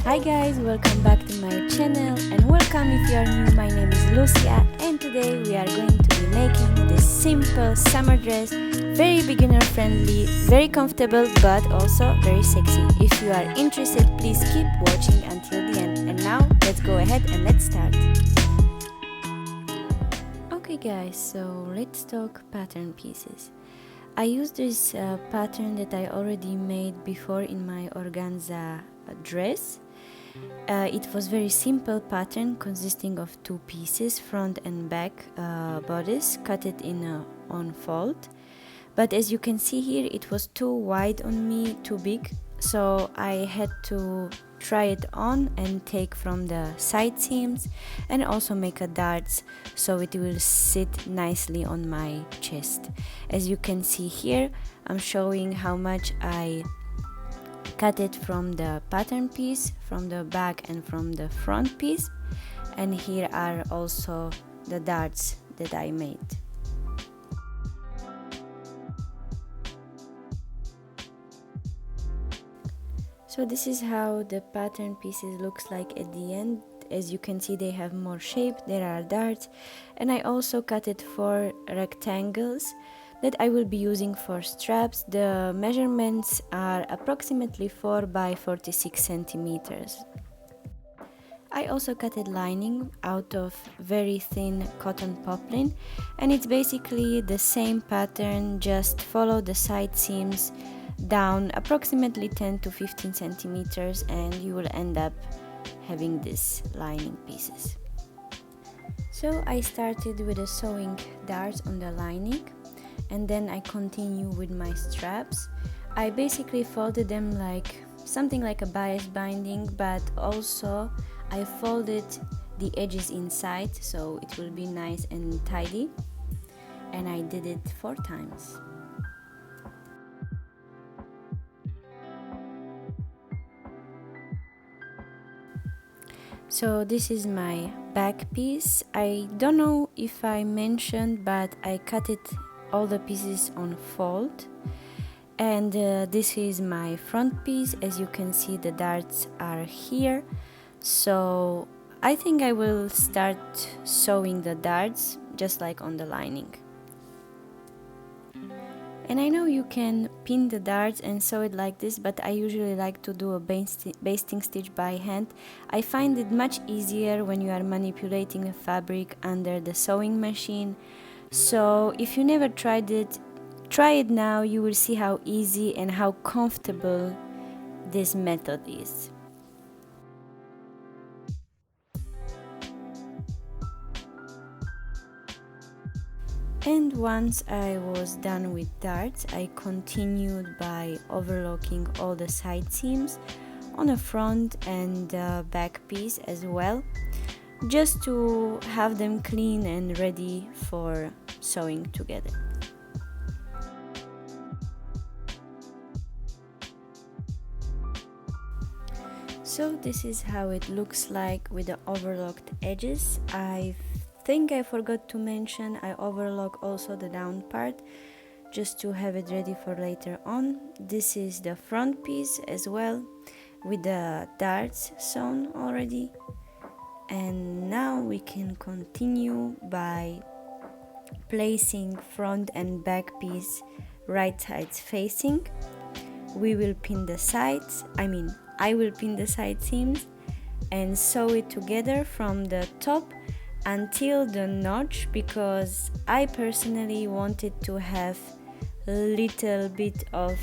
Hi guys, welcome back to my channel and welcome if you are new. My name is Lucia and today we are going to be making this simple summer dress, very beginner friendly, very comfortable but also very sexy. If you are interested, please keep watching until the end. And now let's go ahead and let's start. Okay guys, so let's talk pattern pieces. I used this pattern that I already made before in my organza dress. It was very simple pattern consisting of two pieces, front and back bodice, cut it in on fold. But as you can see here, it was too wide on me, too big, so I had to try it on and take from the side seams and also make a darts so it will sit nicely on my chest. As you can see here, I'm showing how much I cut it from the pattern piece, from the back and from the front piece, and here are also the darts that I made. So this is how the pattern pieces looks like at the end. As you can see, they have more shape, there are darts, and I also cut it for rectangles that I will be using for straps. The measurements are approximately 4 by 46 centimeters. I also cut a lining out of very thin cotton poplin, and it's basically the same pattern, just follow the side seams down approximately 10 to 15 centimeters and you will end up having these lining pieces. So I started with the sewing darts on the lining, and then I continue with my straps. I basically folded them like something like a bias binding, but also I folded the edges inside so it will be nice and tidy, and I did it 4 times. So this is my back piece. I don't know if I mentioned, but I cut it all the pieces on fold, and this is my front piece. As you can see, the darts are here, so I think I will start sewing the darts just like on the lining. And I know you can pin the darts and sew it like this, but I usually like to do a basting stitch by hand. I find it much easier when you are manipulating a fabric under the sewing machine. So if you never tried it, try it now. You will see how easy and how comfortable this method is. And once I was done with darts, I continued by overlocking all the side seams on the front and back piece as well, just to have them clean and ready for sewing together. So this is how it looks like with the overlocked edges. I think I forgot to mention I overlock also the down part just to have it ready for later on. This is the front piece as well with the darts sewn already, and now we can continue by placing front and back piece right sides facing. We will pin the sides, I will pin the side seams and sew it together from the top until the notch, because I personally wanted to have a little bit of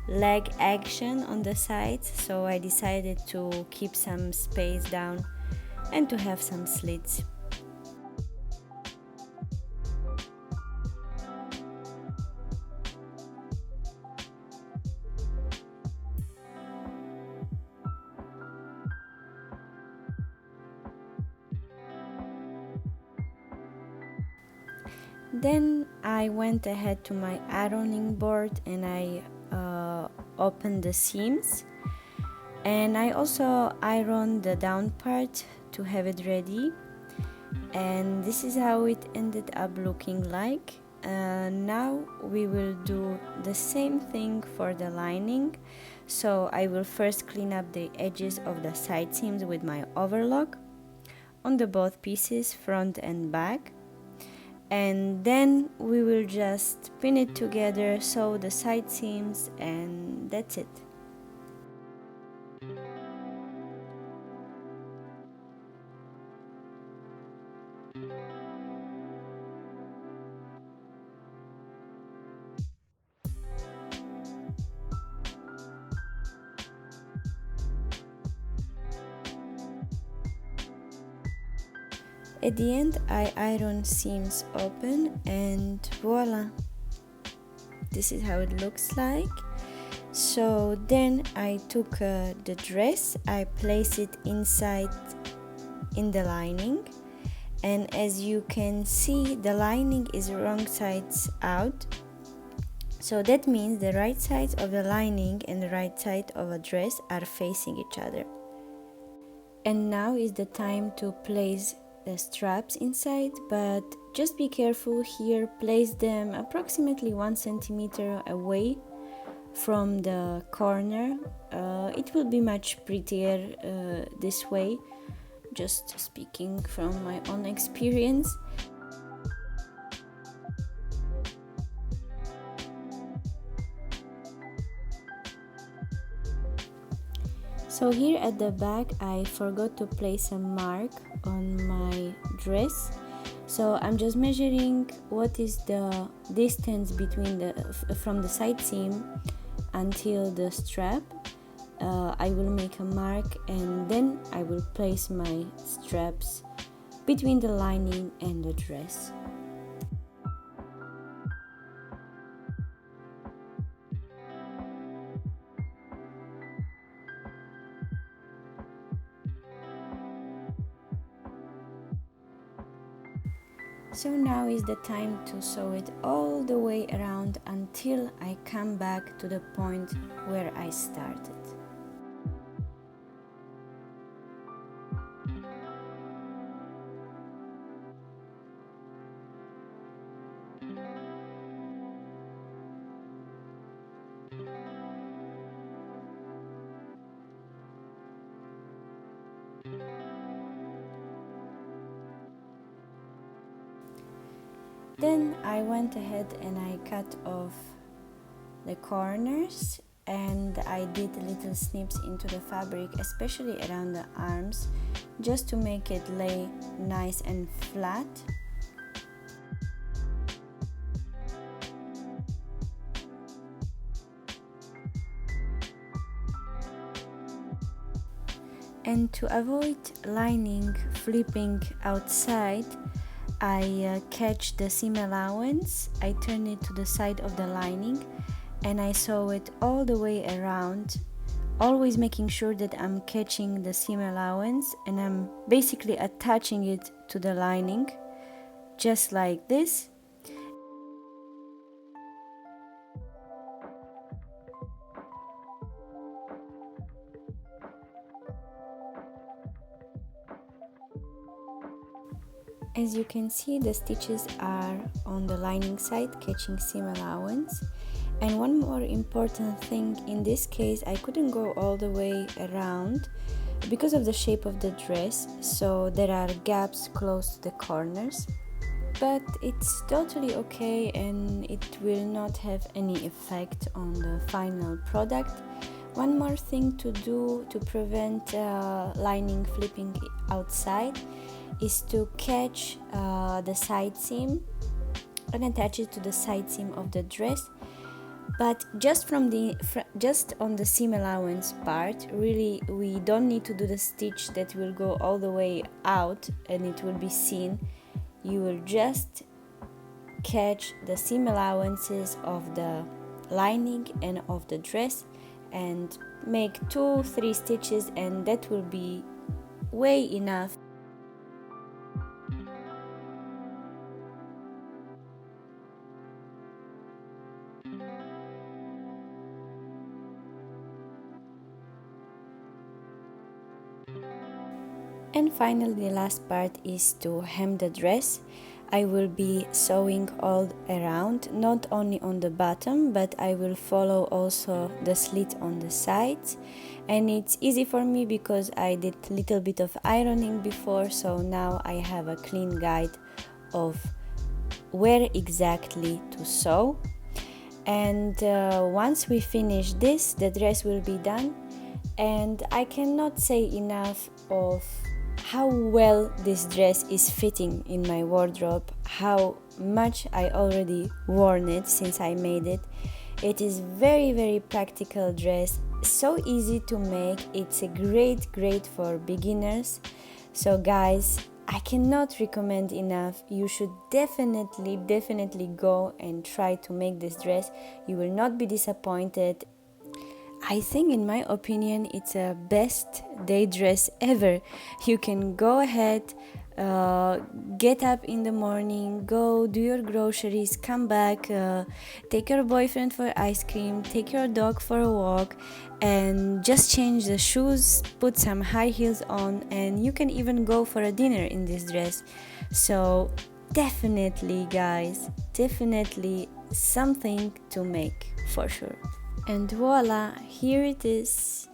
leg action on the sides, so I decided to keep some space down and to have some slits. Then I went ahead to my ironing board and I opened the seams, and I also ironed the down part to have it ready. And this is how it ended up looking like. Now we will do the same thing for the lining. So I will first clean up the edges of the side seams with my overlock on the both pieces, front and back, and then we will just pin it together, sew the side seams, and that's it. At the end I iron seams open, and voila, this is how it looks like. So then I took the dress, I placed it inside in the lining, and as you can see, the lining is wrong sides out. So that means the right sides of the lining and the right side of a dress are facing each other. And now is the time to place the straps inside, but just be careful here, place them approximately 1 centimeter away from the corner. It will be much prettier this way, just speaking from my own experience. So here at the back I forgot to place a mark on my dress, so I'm just measuring what is the distance between from the side seam until the strap. I will make a mark, and then I will place my straps between the lining and the dress. So now is the time to sew it all the way around until I come back to the point where I started. Then I went ahead and I cut off the corners, and I did little snips into the fabric, especially around the arms, just to make it lay nice and flat. And to avoid lining flipping outside, I catch the seam allowance, I turn it to the side of the lining, and I sew it all the way around, always making sure that I'm catching the seam allowance and I'm basically attaching it to the lining, just like this. As you can see, the stitches are on the lining side, catching seam allowance. And one more important thing, in this case I couldn't go all the way around because of the shape of the dress, so there are gaps close to the corners, but it's totally okay and it will not have any effect on the final product. One more thing to do to prevent lining flipping outside is to catch the side seam and attach it to the side seam of the dress, but just on the seam allowance part. Really, we don't need to do the stitch that will go all the way out and it will be seen. You will just catch the seam allowances of the lining and of the dress and make 2-3 stitches, and that will be way enough. And finally, the last part is to hem the dress. I will be sewing all around, not only on the bottom, but I will follow also the slit on the sides. And it's easy for me because I did a little bit of ironing before, so now I have a clean guide of where exactly to sew. And once we finish this, the dress will be done. And I cannot say enough of how well this dress is fitting in my wardrobe, how much I already worn it since I made it. It is very practical dress, so easy to make. It's a great for beginners. So guys, I cannot recommend enough. You should definitely go and try to make this dress. You will not be disappointed. I think, in my opinion, it's a best day dress ever. You can go ahead, get up in the morning, go do your groceries, come back, take your boyfriend for ice cream, take your dog for a walk, and just change the shoes, put some high heels on, and you can even go for a dinner in this dress. So definitely, guys, definitely something to make for sure. And voila, here it is.